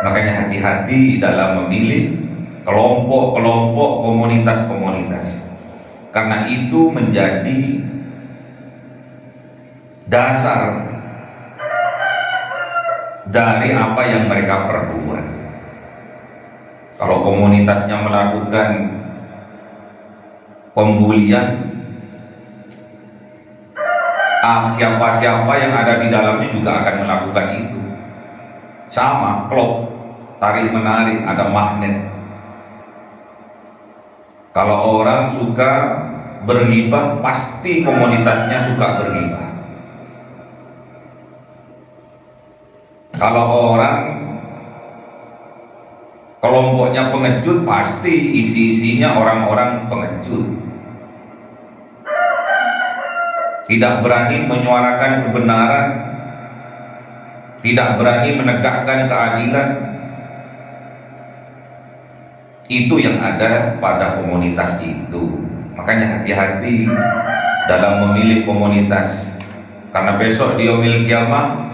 Makanya hati-hati dalam memilih kelompok-kelompok, komunitas-komunitas, karena itu menjadi dasar dari apa yang mereka perbuat. Kalau komunitasnya melakukan pembulian, siapa-siapa yang ada di dalamnya juga akan melakukan itu. Sama, klop, tarik menarik, ada magnet. Kalau orang suka berghibah, pasti komunitasnya suka berghibah. Kalau orang kelompoknya pengecut, pasti isi-isinya orang-orang pengecut. Tidak berani menyuarakan kebenaran, tidak berani menegakkan keadilan. Itu yang ada pada komunitas itu. Makanya hati-hati dalam memilih komunitas, karena besok di yaumil qiyamah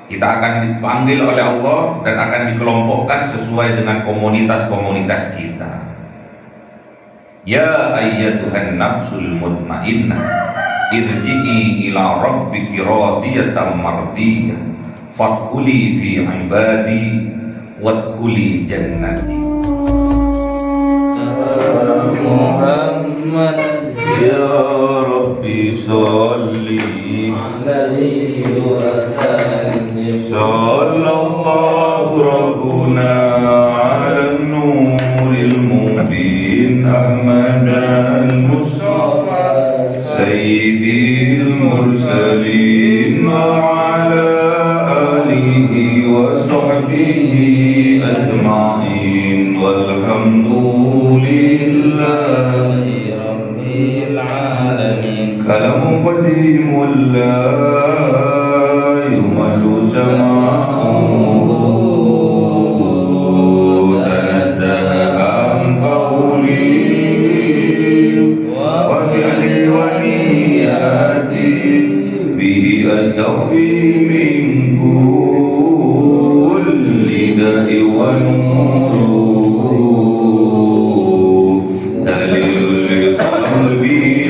kita akan dipanggil oleh Allah dan akan dikelompokkan sesuai dengan komunitas-komunitas kita. Ya ayyatuhan nafsul mutmainnah, irji'i ila rabbiki radiyatan mardiyah, fadkhuli fi ibadi wadkhuli jannati. Muhammad ya Rabbi sholli alaihi wasallam. Sallallahu rabbuna ala nuril mubin Ahmad al-Mustafa sayyidil mursalin wa ala alihi wa sahbihi ajma'in walhamdulillahi rabbil alamin. kalamu qadimul la yumalu sama'u tanazzaha an qawli wa fi'li wa niyati bihi astaghfi min kulli da'i wa nuru dalilul qalbi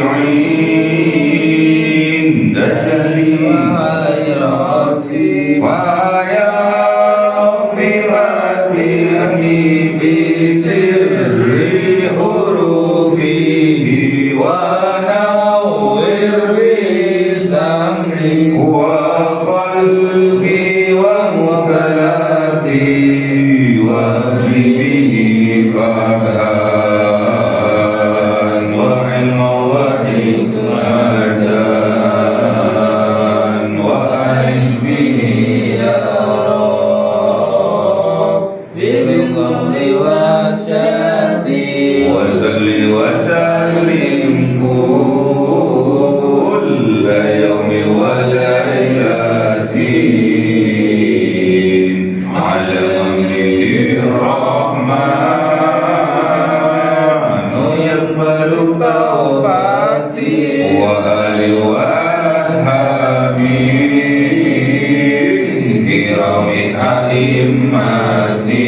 'inda jalil Faya Rabbi matirni bisirri hurufihi wa nawwir bisamri wa qalbi wa mukalati wa bihi fadhan wa ilma wa hikmatan wa aish bihi وصلي وسلم كل يوم وليلة على من الرحمن يقبل توبتي وآل وأصحابي كرام أئمتي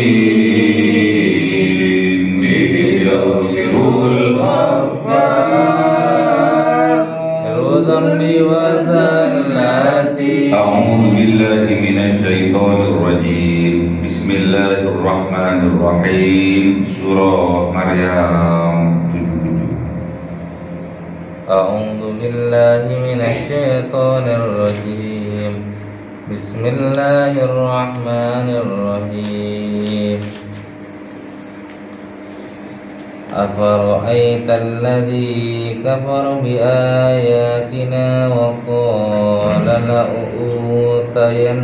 أعوذ بالله من الشيطان الرجيم بسم الله الرحمن الرحيم Surah Maryam 77. أعوذ بالله من الشيطان الرجيم بسم الله الرحمن الرحيم أفرأيت الذي كفر بآياتنا وقال لأوتين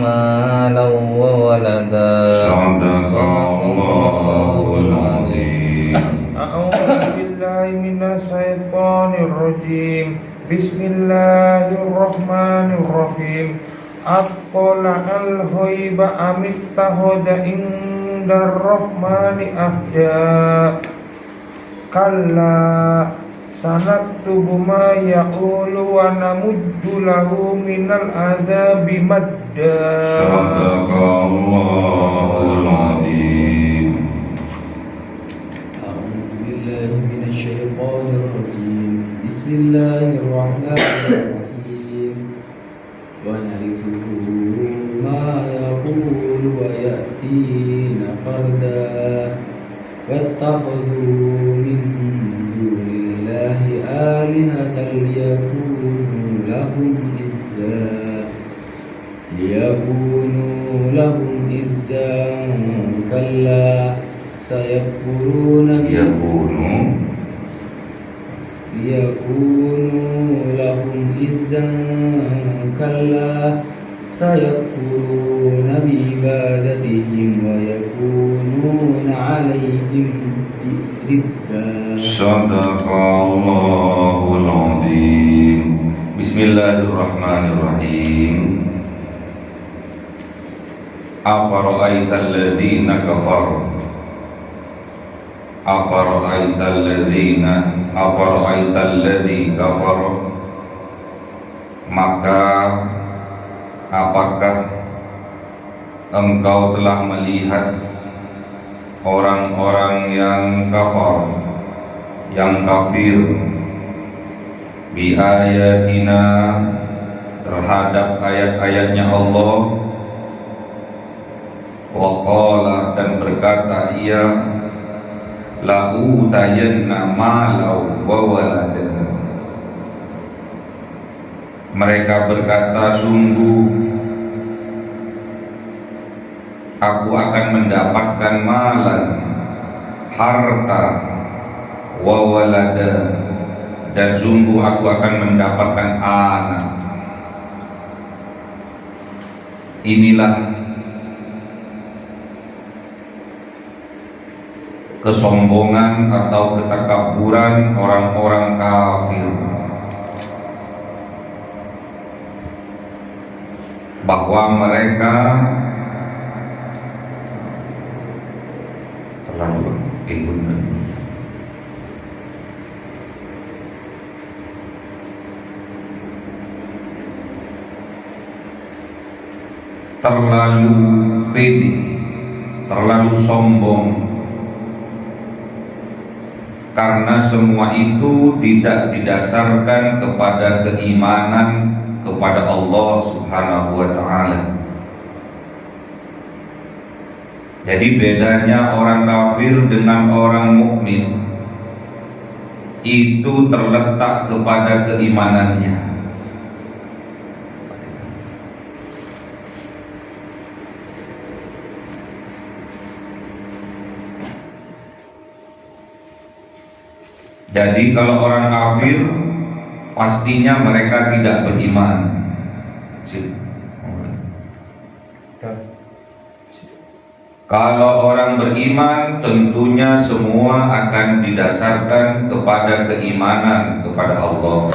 مالا وولدا صدق الله العظيم. أعوذ بالله من الشيطان الرجيم بسم الله الرحمن الرحيم أطلع الغيب أم اتخذ عند الرحمن أهدا كلا sanaktubu ma yaqulu wa namuddu lahu minal adzabi madda. Sadaqallahul adzim. A'udzu billahi minasy syaithanir rajim. Bismillahirrahmanirrahim. Wa narithuhu ma yaqulu wa ya'tina farda. Wattakhadhu min dunillahi alihatan liyakunu lahum izzan kalla sayakfuruna liyakunu lahum izzan kalla sayakfuruna biibadatihim wa yakununa alaihim didda. Sadaqallahul adzim. Bismillahirrahmanirrahim. Afara'aital ladzina kafaru afara'aital ladzi kafara, maka apakah engkau telah melihat orang-orang yang kafir bi ayatina, terhadap ayat-ayatnya Allah, wa qala, dan berkata ia, la utayanna malau wa walada. Mereka berkata, sungguh aku akan mendapatkan malan, harta, wa walada, dan sungguh aku akan mendapatkan anak. Inilah kesombongan atau ketakaburan orang-orang kafir, bahwa mereka terlalu pede, terlalu sombong, karena semua itu tidak didasarkan kepada keimanan kepada Allah Subhanahu wa ta'ala. Jadi bedanya orang kafir dengan orang mukmin itu terletak kepada keimanannya. Jadi kalau orang kafir pastinya mereka tidak beriman. Kalau orang beriman tentunya semua akan didasarkan kepada keimanan kepada Allah.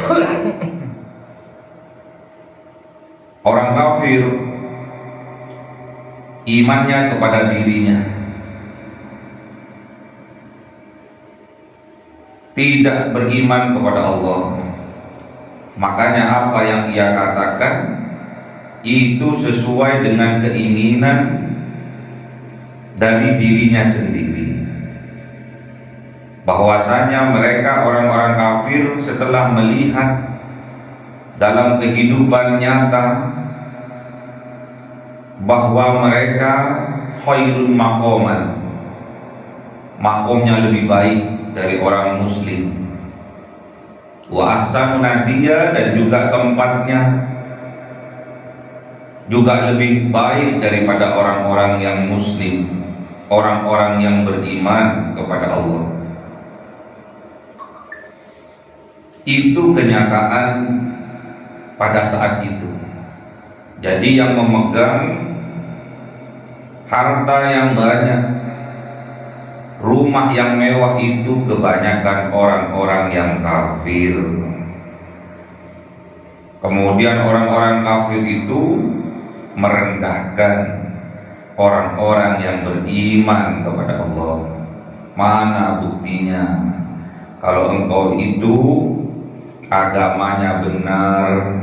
Orang kafir imannya kepada dirinya, tidak beriman kepada Allah. Makanya apa yang ia katakan itu sesuai dengan keinginan dari dirinya sendiri. Bahwasanya mereka orang-orang kafir setelah melihat dalam kehidupan nyata bahwa mereka khairun maqaman, makomnya lebih baik dari orang muslim, wa ahsanu nadiya, dan juga tempatnya juga lebih baik daripada orang-orang yang muslim, orang-orang yang beriman kepada Allah. Itu kenyataan pada saat itu. Jadi yang memegang harta yang banyak, rumah yang mewah itu kebanyakan orang-orang yang kafir. Kemudian orang-orang kafir itu merendahkan orang-orang yang beriman kepada Allah. Mana buktinya? kalau engkau itu agamanya benar,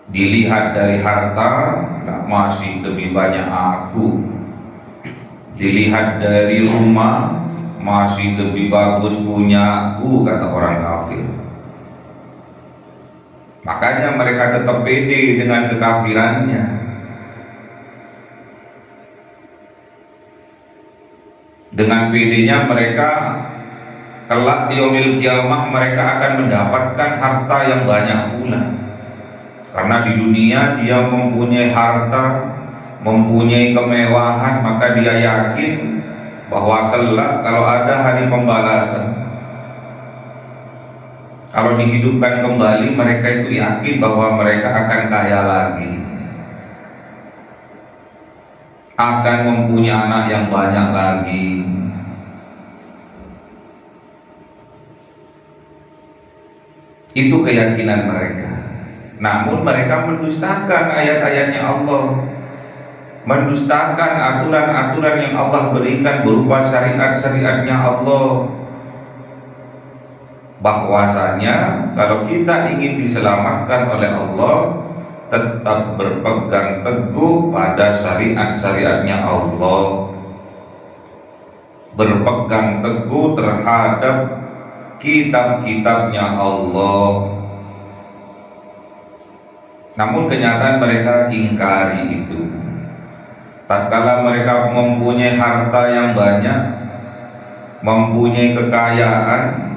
dilihat dari harta masih lebih banyak aku, dilihat dari rumah masih lebih bagus punya aku, kata orang kafir. Makanya mereka tetap pede dengan kekafirannya. Dengan pedenya mereka, kelak di yaumil kiamah mereka akan mendapatkan harta yang banyak pula. Karena di dunia dia mempunyai harta, mempunyai kemewahan, maka dia yakin bahwa kelak kalau ada hari pembalasan, kalau dihidupkan kembali, mereka itu yakin bahwa mereka akan kaya lagi, akan mempunyai anak yang banyak lagi. Itu keyakinan mereka. Namun mereka mendustakan ayat-ayatnya Allah, mendustakan aturan-aturan yang Allah berikan berupa syariat-syariatnya Allah. Bahwasanya kalau kita ingin diselamatkan oleh Allah, tetap berpegang teguh pada syariat-syariatnya Allah, berpegang teguh terhadap kitab-kitabnya Allah. Namun kenyataan mereka ingkari itu. Tatkala mereka mempunyai harta yang banyak, mempunyai kekayaan,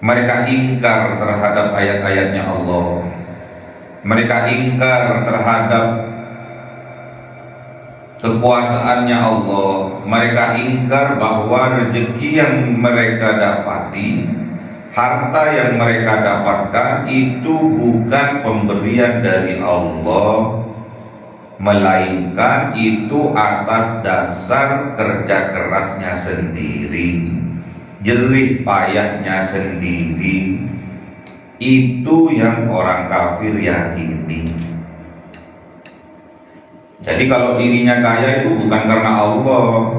mereka ingkar terhadap ayat-ayatnya Allah. Mereka ingkar terhadap kekuasaannya Allah. Mereka ingkar bahwa rezeki yang mereka dapati, harta yang mereka dapatkan itu bukan pemberian dari Allah, melainkan itu atas dasar kerja kerasnya sendiri, jerih payahnya sendiri. Itu yang orang kafir yakini. Jadi kalau dirinya kaya itu bukan karena Allah,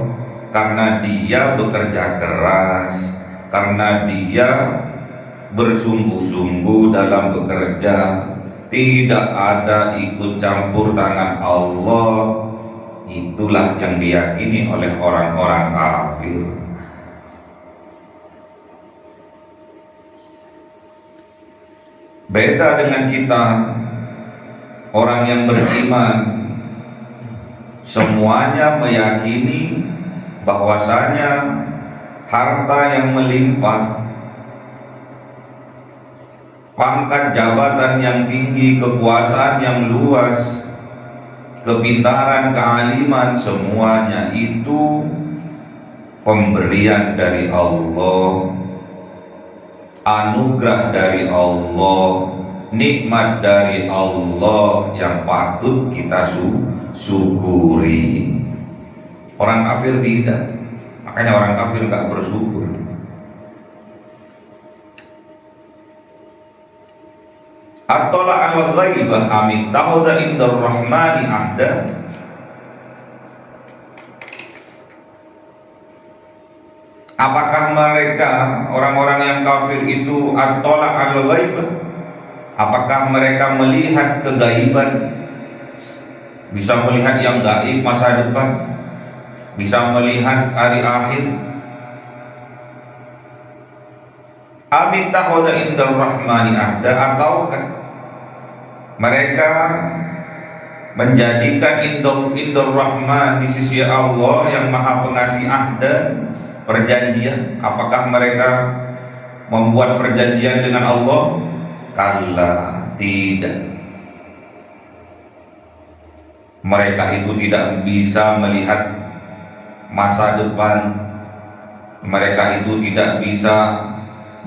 karena dia bekerja keras, karena dia bersungguh-sungguh dalam bekerja, tidak ada ikut campur tangan Allah. Itulah yang diyakini oleh orang-orang kafir. Beda dengan kita, orang yang beriman, semuanya meyakini bahwasanya harta yang melimpah, pangkat jabatan yang tinggi, kekuasaan yang luas, kepintaran, kealiman, semuanya itu pemberian dari Allah, anugerah dari Allah, nikmat dari Allah yang patut kita syukuri. Orang kafir tidak. Makanya orang kafir nggak bersyukur. At-tala al-ghaibah amit ta'udha indar rahmani ahda. Apakah mereka, orang-orang yang kafir itu, at-tala al-ghaibah, apakah mereka melihat kegaiban, bisa melihat yang gaib masa depan, bisa melihat hari akhir? Amit ta'udha indar rahmani ahda, ataukah mereka menjadikan indar rahman di sisi Allah yang maha pengasih ahda, perjanjian? Apakah mereka membuat perjanjian dengan Allah? Kalla, tidak. Mereka itu tidak bisa melihat masa depan. Mereka itu tidak bisa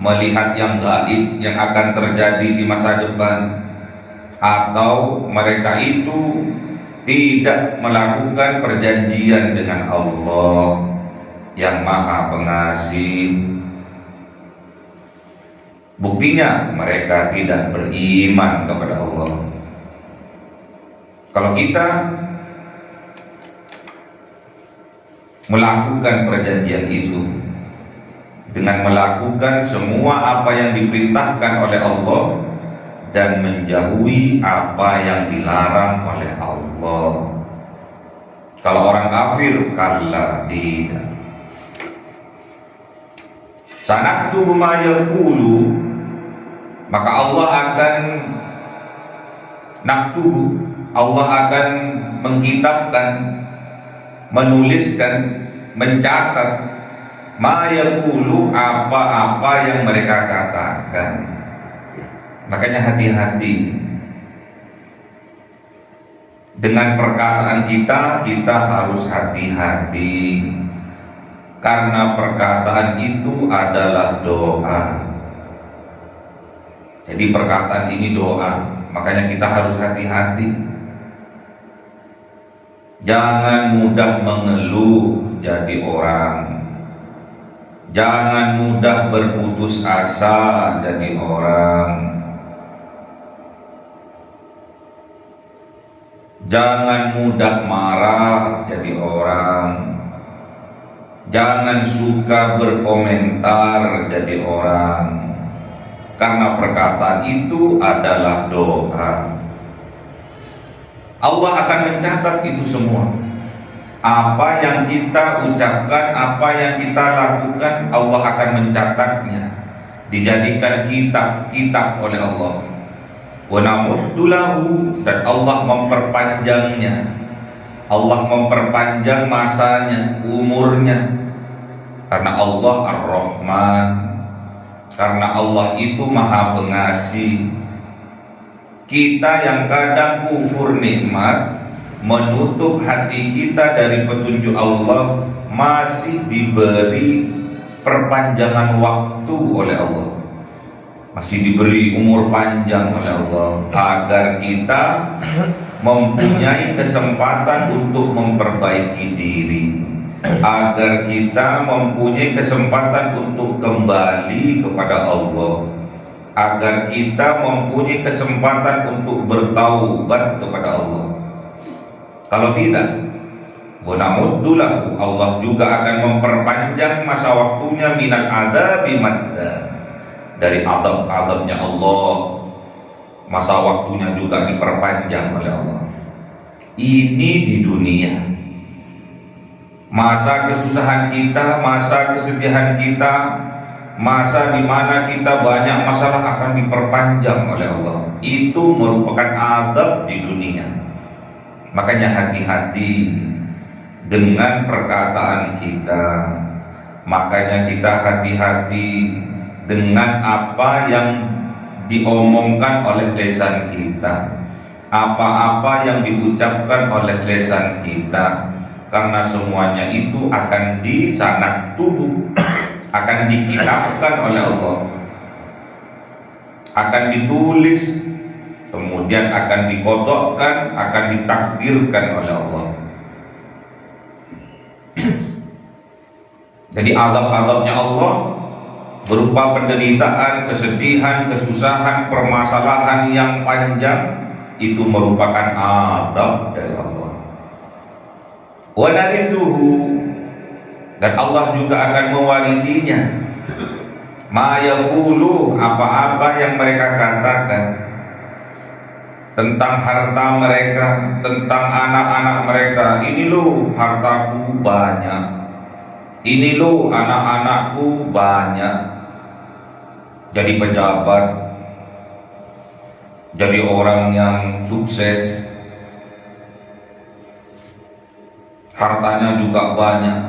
melihat yang gaib yang akan terjadi di masa depan. Atau mereka itu tidak melakukan perjanjian dengan Allah yang maha pengasih. Buktinya mereka tidak beriman kepada Allah. Kalau kita melakukan perjanjian itu dengan melakukan semua apa yang diperintahkan oleh Allah dan menjauhi apa yang dilarang oleh Allah. Kalau orang kafir, kalla, tidak. Sanaktubu ma yaqulu, maka Allah akan naktubu, Allah akan mengkitabkan, menuliskan, mencatat ma yaqulu, apa-apa yang mereka katakan. Makanya hati-hati dengan perkataan kita, kita harus hati-hati karena perkataan itu adalah doa. Jadi perkataan ini doa, makanya kita harus hati-hati. Jangan mudah mengeluh jadi orang, jangan mudah berputus asa jadi orang, jangan mudah marah jadi orang, jangan suka berkomentar jadi orang, karena perkataan itu adalah doa. Allah akan mencatat itu semua. Apa yang kita ucapkan, apa yang kita lakukan, Allah akan mencatatnya, dijadikan kitab-kitab oleh Allah. Wa namuddu lahu, dan Allah memperpanjangnya. Allah memperpanjang masanya, umurnya, karena Allah Ar-Rahman, karena Allah itu Maha Pengasih. Kita yang kadang kufur nikmat, menutup hati kita dari petunjuk Allah, masih diberi perpanjangan waktu oleh Allah, masih diberi umur panjang oleh Allah, agar kita mempunyai kesempatan untuk memperbaiki diri, agar kita mempunyai kesempatan untuk kembali kepada Allah, agar kita mempunyai kesempatan untuk bertaubat kepada Allah. Kalau tidak, bonamuddulah, Allah juga akan memperpanjang masa waktunya minal adabi madda, dari adab-adabnya Allah, masa waktunya juga diperpanjang oleh Allah. Ini di dunia. Masa kesusahan kita, masa kesedihan kita, masa di mana kita banyak masalah akan diperpanjang oleh Allah. Itu merupakan adab di dunia. Makanya hati-hati dengan perkataan kita. Makanya kita hati-hati dengan apa yang diomongkan oleh lisan kita, apa-apa yang diucapkan oleh lisan kita, karena semuanya itu akan disanaktubu, akan dikitabkan oleh Allah, akan ditulis, kemudian akan dikodokkan, akan ditakdirkan oleh Allah. Jadi azab-azabnya Allah berupa penderitaan, kesedihan, kesusahan, permasalahan yang panjang, itu merupakan azab dari Allah. Wa narithuhu, dan Allah juga akan mewarisinya. Ma yaqulu, apa-apa yang mereka katakan tentang harta mereka, tentang anak-anak mereka. Ini loh hartaku banyak, ini loh anak-anakku banyak. Jadi pejabat, jadi orang yang sukses, hartanya juga banyak,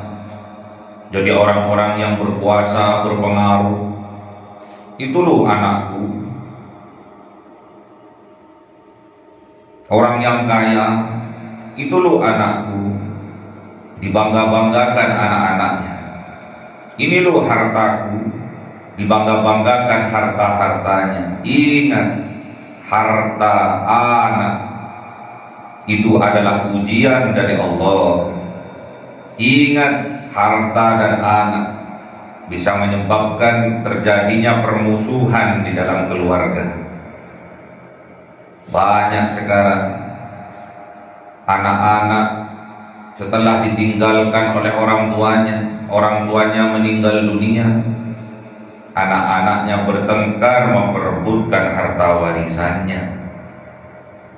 jadi orang-orang yang berkuasa, berpengaruh. Itu loh anakku. Orang yang kaya, itu loh anakku. Dibangga-banggakan anak-anaknya. Ini loh hartaku, dibangga-banggakan harta-hartanya. Ingat, harta anak itu adalah ujian dari Allah. Ingat, harta dan anak bisa menyebabkan terjadinya permusuhan di dalam keluarga. Banyak sekarang anak-anak setelah ditinggalkan oleh orang tuanya meninggal dunia, anak-anaknya bertengkar memperebutkan harta warisannya,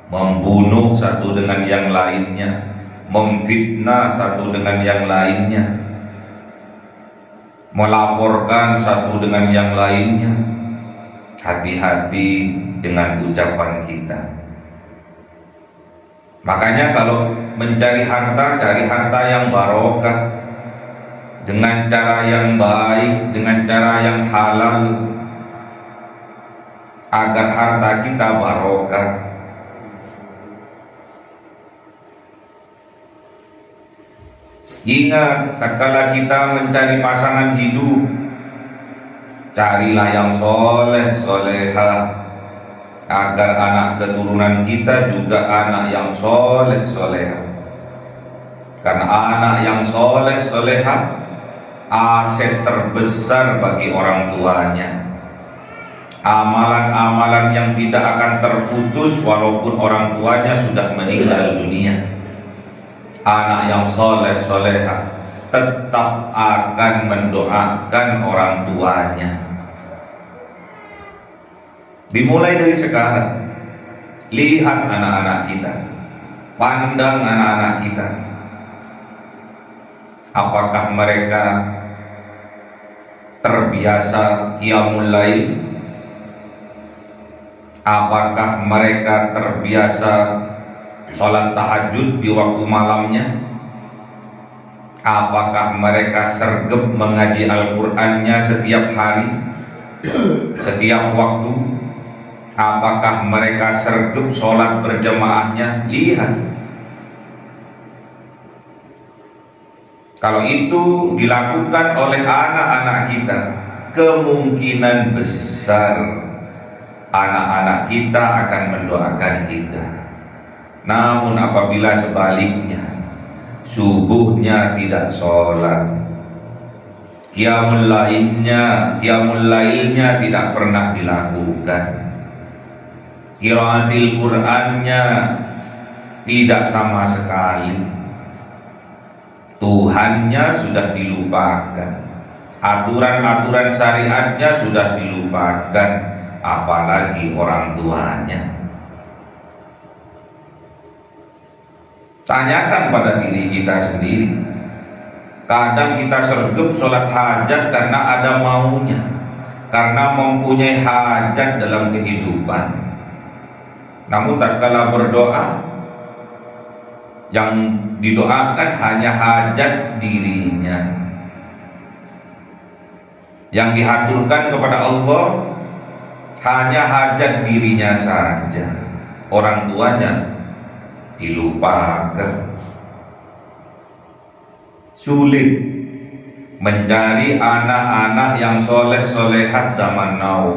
membunuh satu dengan yang lainnya, memfitnah satu dengan yang lainnya, melaporkan satu dengan yang lainnya. Hati-hati dengan ucapan kita. Makanya kalau mencari harta, cari harta yang barokah, dengan cara yang baik, dengan cara yang halal, agar harta kita barokah. Ingat, tatkala kita mencari pasangan hidup, carilah yang soleh, solehah, agar anak keturunan kita juga anak yang soleh, solehah. Karena anak yang soleh, solehah aset terbesar bagi orang tuanya. Amalan-amalan yang tidak akan terputus walaupun orang tuanya sudah meninggal dunia. Anak yang soleh, solehah tetap akan mendoakan orang tuanya. Dimulai dari sekarang, lihat anak-anak kita, pandang anak-anak kita. Apakah mereka terbiasa qiyamul lail? Apakah mereka terbiasa sholat tahajud di waktu malamnya? Apakah mereka sergap mengaji Al-Qur'annya setiap hari, setiap waktu? Apakah mereka sergap sholat berjamaahnya? Lihat. Kalau itu dilakukan oleh anak-anak kita, kemungkinan besar anak-anak kita akan mendoakan kita. Namun apabila sebaliknya, subuhnya tidak sholat, qiyamul lailnya tidak pernah dilakukan, qiraatil Qur'annya tidak sama sekali, Tuhannya sudah dilupakan, aturan-aturan syariatnya sudah dilupakan, apalagi orang tuanya. Tanyakan pada diri kita sendiri. Kadang kita sergap sholat hajat karena ada maunya, karena mempunyai hajat dalam kehidupan. Namun tatkala berdoa, yang didoakan hanya hajat dirinya. Yang dihaturkan kepada Allah hanya hajat dirinya saja. Orang tuanya dilupakan. Sulit mencari anak-anak yang soleh-solehat zaman now,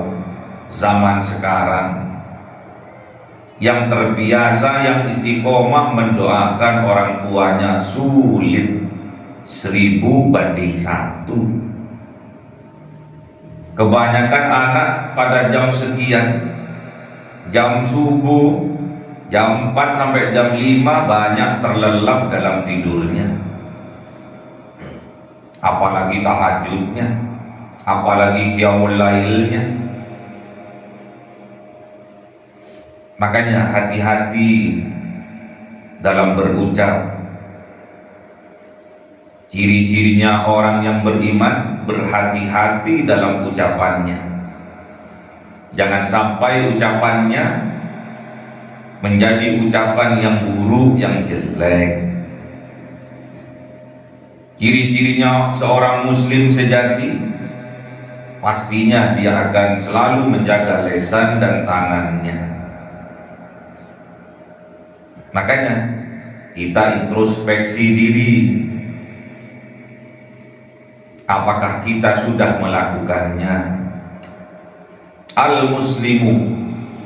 zaman sekarang, yang terbiasa, yang istiqomah mendoakan orang tuanya. Sulit, 1000 banding 1. Kebanyakan anak pada jam sekian, jam subuh, jam 4 sampai jam 5 banyak terlelap dalam tidurnya. Apalagi tahajudnya, apalagi qiyamul lailnya. Makanya hati-hati dalam berucap. Ciri-cirinya orang yang beriman, berhati-hati dalam ucapannya. Jangan sampai ucapannya menjadi ucapan yang buruk, yang jelek. Ciri-cirinya seorang muslim sejati, pastinya dia akan selalu menjaga lisan dan tangannya. Makanya kita introspeksi diri. Apakah kita sudah melakukannya? Al-muslimu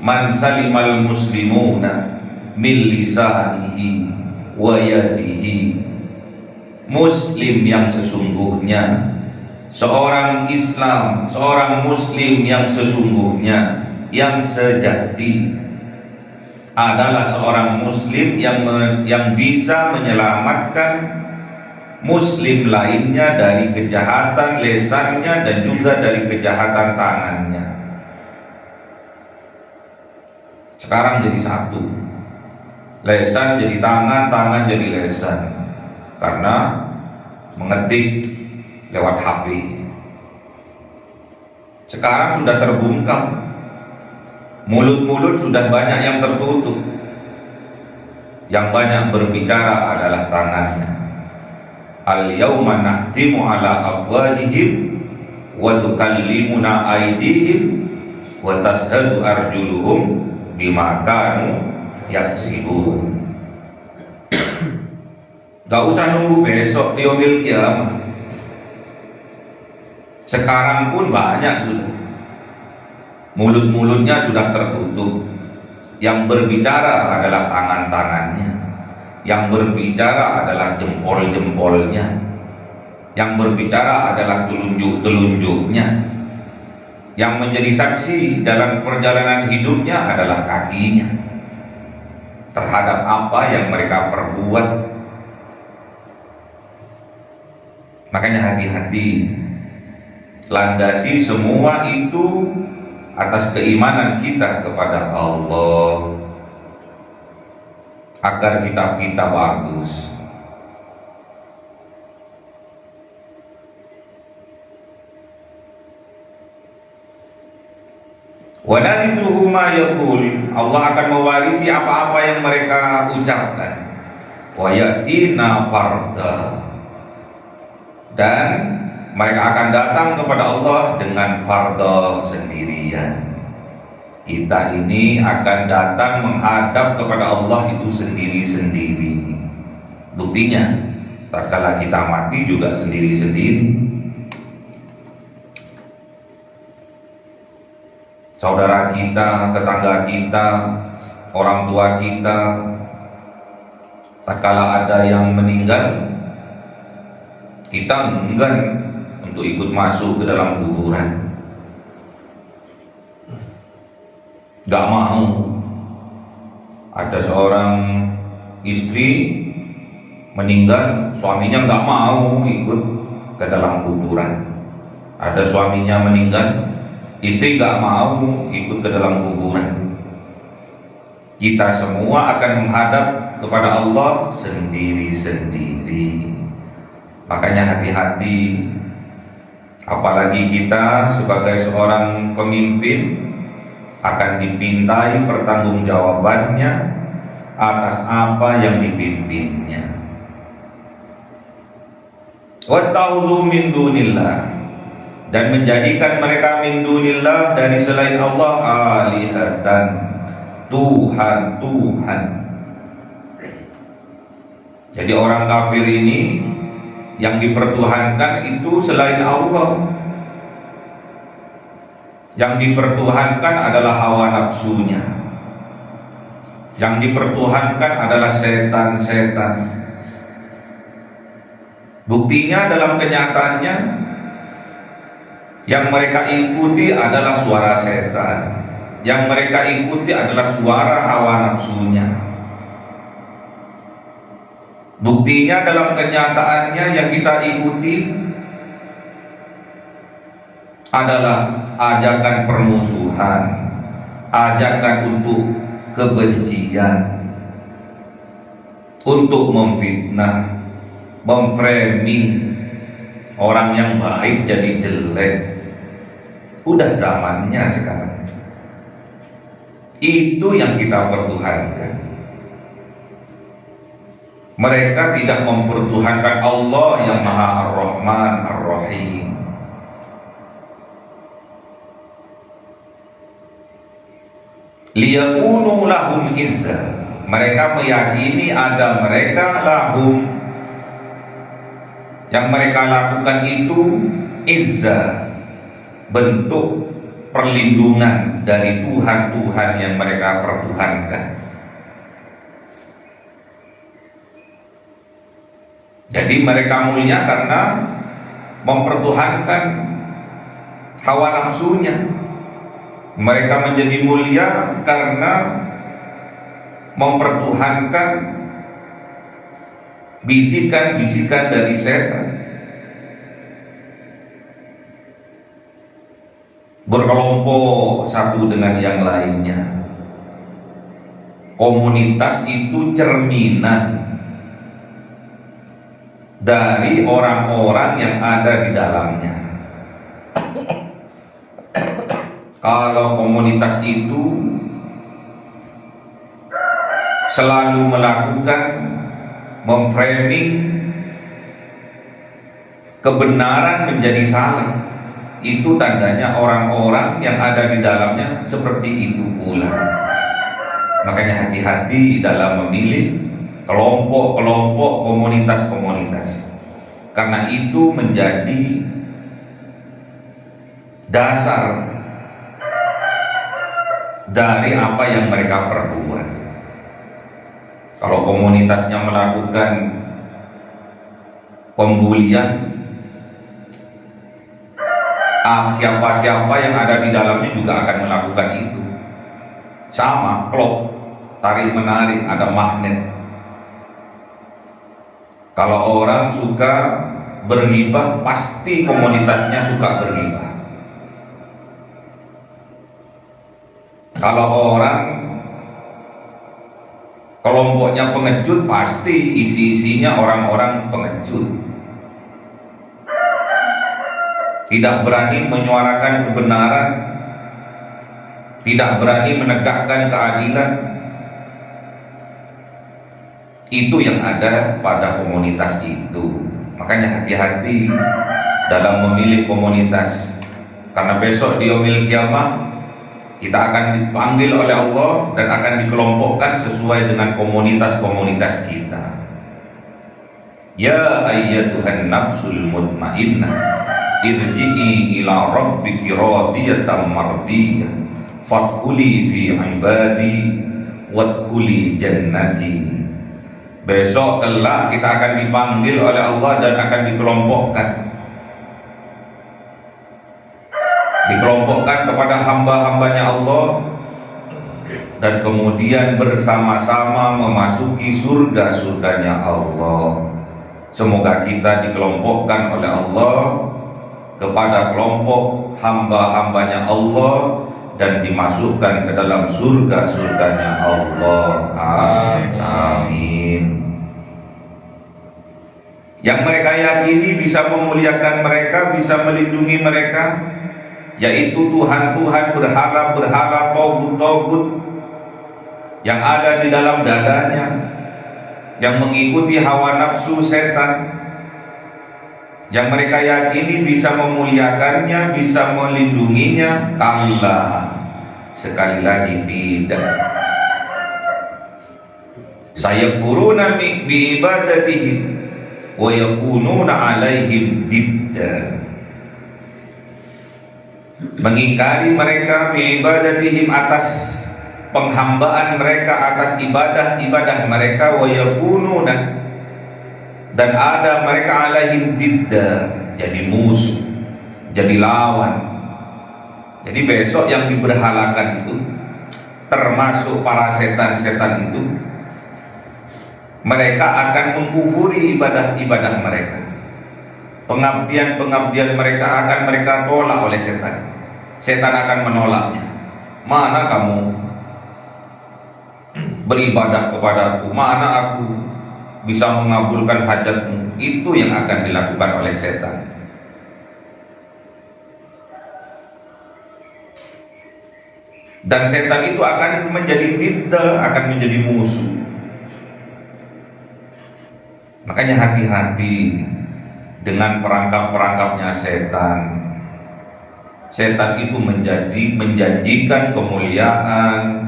man salimal muslimuna min lisanihi wa yadihi. Muslim yang sesungguhnya, seorang Islam, seorang muslim yang sesungguhnya, yang sejati, adalah seorang muslim yang bisa menyelamatkan muslim lainnya dari kejahatan lesannya dan juga dari kejahatan tangannya. Sekarang jadi satu, lesan jadi tangan, tangan jadi lesan, karena mengetik lewat HP. Sekarang sudah terbungkam, mulut-mulut sudah banyak yang tertutup, yang banyak berbicara adalah tangannya. Al-yawma nahtimu ala afwahihim wa tukallimuna aydihim wa tashhadu arjuluhum bima kanu yaksibun. Gak usah nunggu besok di yaumil kiamah. Sekarang pun banyak sudah, mulut-mulutnya sudah tertutup. Yang berbicara adalah tangan-tangannya, yang berbicara adalah jempol-jempolnya, yang berbicara adalah telunjuk-telunjuknya, yang menjadi saksi dalam perjalanan hidupnya adalah kakinya terhadap apa yang mereka perbuat. Makanya hati-hati, landasi semua itu atas keimanan kita kepada Allah, agar kitab kita bagus. Wa narithuhu ma yaqul, Allah akan mewarisi apa-apa yang mereka ucapkan. Wa yatina farda, dan mereka akan datang kepada Allah dengan farda sendirian. Kita ini akan datang menghadap kepada Allah itu sendiri-sendiri. Buktinya, tatkala kita mati juga sendiri-sendiri. Saudara kita, tetangga kita, orang tua kita, tatkala ada yang meninggal, kita enggan untuk ikut masuk ke dalam kuburan. Gak mau. Ada seorang istri meninggal, suaminya gak mau ikut ke dalam kuburan. Ada suaminya meninggal, istri gak mau ikut ke dalam kuburan. Kita semua akan menghadap kepada Allah sendiri-sendiri. Makanya hati-hati, apalagi kita sebagai seorang pemimpin akan dipintai pertanggungjawabannya atas apa yang dipimpinnya. Watta'udhu min dunillah, dan menjadikan mereka min dunillah, dari selain Allah, alihatan, Tuhan. Jadi orang kafir ini yang dipertuhankan itu selain Allah. Yang dipertuhankan adalah hawa nafsunya, yang dipertuhankan adalah setan-setan. Buktinya dalam kenyataannya, yang mereka ikuti adalah suara setan, yang mereka ikuti adalah suara hawa nafsunya. Buktinya dalam kenyataannya yang kita ikuti adalah ajakan permusuhan, ajakan untuk kebencian, untuk memfitnah, memframing orang yang baik jadi jelek. Udah zamannya sekarang. Itu yang kita pertuhankan. Mereka tidak mempertuhankan Allah yang Maha Ar-Rahman Ar-Rahim. Liyakunu lahum izzah, mereka meyakini ada mereka lahum, yang mereka lakukan itu izzah, bentuk perlindungan dari Tuhan-Tuhan yang mereka pertuhankan. Jadi mereka mulia karena mempertuhankan hawa nafsunya. Mereka menjadi mulia karena mempertuhankan bisikan-bisikan dari setan, berkelompok satu dengan yang lainnya. Komunitas itu cerminan dari orang-orang yang ada di dalamnya. Kalau komunitas itu selalu melakukan memframing kebenaran menjadi salah, itu tandanya orang-orang yang ada di dalamnya seperti itu pula. Makanya hati-hati dalam memilih kelompok-kelompok, komunitas-komunitas, karena itu menjadi dasar dari apa yang mereka perbuat. Kalau komunitasnya melakukan pembulian, siapa-siapa yang ada di dalamnya juga akan melakukan itu. Sama, klop, tarik menarik, ada magnet. Kalau orang suka berghibah, pasti komunitasnya suka berghibah. Kalau orang kelompoknya pengecut, pasti isi-isinya orang-orang pengecut. Tidak berani menyuarakan kebenaran, tidak berani menegakkan keadilan. Itu yang ada pada komunitas itu. Makanya hati-hati dalam memilih komunitas, karena besok di yaumil qiyamah kita akan dipanggil oleh Allah dan akan dikelompokkan sesuai dengan komunitas-komunitas kita. Ya ayyatuhan nafsul mutmainnah, irji'i ila rabbiki radiyatan mardiyah, fadkhuli fi ibadi wadkhuli jannati. Besok kelak kita akan dipanggil oleh Allah dan akan dikelompokkan kepada hamba-hambanya Allah, dan kemudian bersama-sama memasuki surga-surganya Allah. Semoga kita dikelompokkan oleh Allah kepada kelompok hamba-hambanya Allah dan dimasukkan ke dalam surga-surganya Allah. Amin. Yang mereka yakini bisa memuliakan mereka, bisa melindungi mereka, yaitu Tuhan-Tuhan, berhala-berhala, togut-togut yang ada di dalam dadanya, yang mengikuti hawa nafsu setan. Yang mereka yakini bisa memuliakannya, bisa melindunginya. Kalla, sekali lagi tidak. Sayakfuruna bi ibadatihim wa yakununa alaihim didda. Mengingkari mereka bi ibadatihim, atas penghambaan mereka, atas ibadah-ibadah mereka, wa yakununa, dan ada mereka alaihim didda, jadi musuh, jadi lawan. Jadi besok yang diberhalakan itu, termasuk para setan-setan itu, mereka akan mengkufuri ibadah-ibadah mereka. Pengabdian-pengabdian mereka akan mereka tolak oleh setan. Setan akan menolaknya. Mana kamu beribadah kepadaku? Mana aku bisa mengabulkan hajatmu? Itu yang akan dilakukan oleh setan. Dan setan itu akan menjadi didda, akan menjadi musuh. Makanya hati-hati dengan perangkap-perangkapnya setan. Setan itu menjanjikan kemuliaan,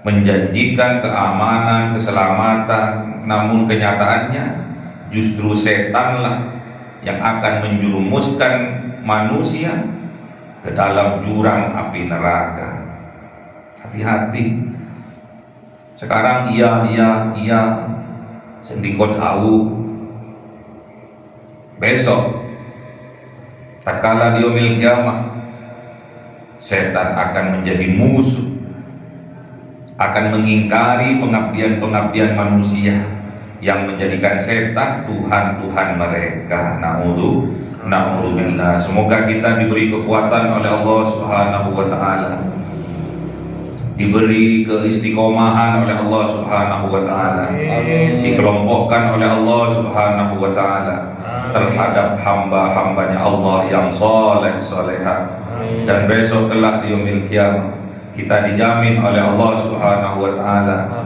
menjanjikan keamanan, keselamatan, namun kenyataannya justru setanlah yang akan menjerumuskan manusia ke dalam jurang api neraka. Hati-hati. Sekarang iya, sendiko tahu. Besok tatkala di yaumil qiyamah, setan akan menjadi musuh, akan mengingkari pengabdian-pengabdian manusia yang menjadikan setan Tuhan-Tuhan mereka. Na'udzubillah. Semoga kita diberi kekuatan oleh Allah Subhanahu wa taala, diberi keistiqomahan oleh Allah Subhanahu wa taala, dikelompokkan oleh Allah Subhanahu wa taala terhadap hamba-hambanya Allah yang soleh-solehah, dan besok kelak di yaumil qiyamah kita dijamin oleh Allah Subhanahu wa taala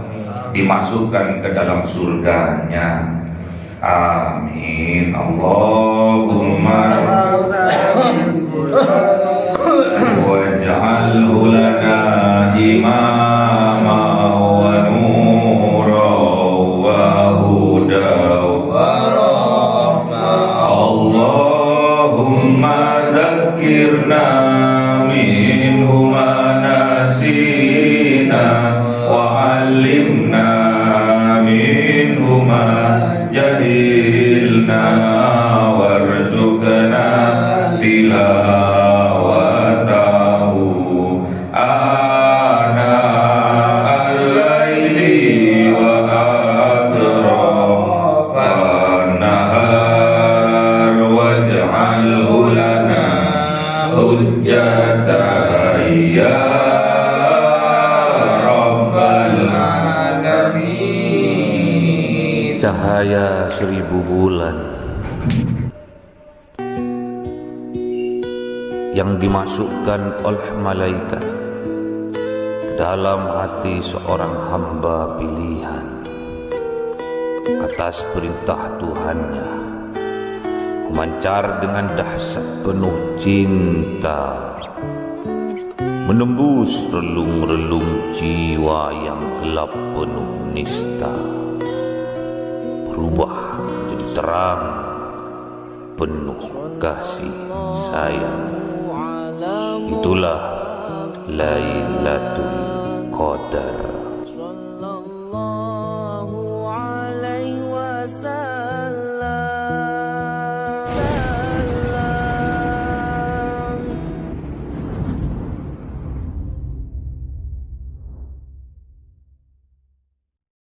dimasukkan ke dalam surganya. Amin. Allahumma waj'alhu lana imama wa nura wa huda wa rahmah. Allahumma dzakirna minhu ma nasina wa 'allimna minhu ma jahilna warzuqna tilawatahu ana al-laili wa atrafan nahar waj'alhu lana hujjatan ya rabbal alamin. Cahaya 1000 bulan yang dimasukkan oleh malaikat ke dalam hati seorang hamba pilihan atas perintah Tuhannya, memancar dengan dahsyat penuh cinta, menembus relung-relung jiwa yang gelap penuh nista, berubah menjadi terang penuh kasih sayang. Itulah Lailatul Qadar.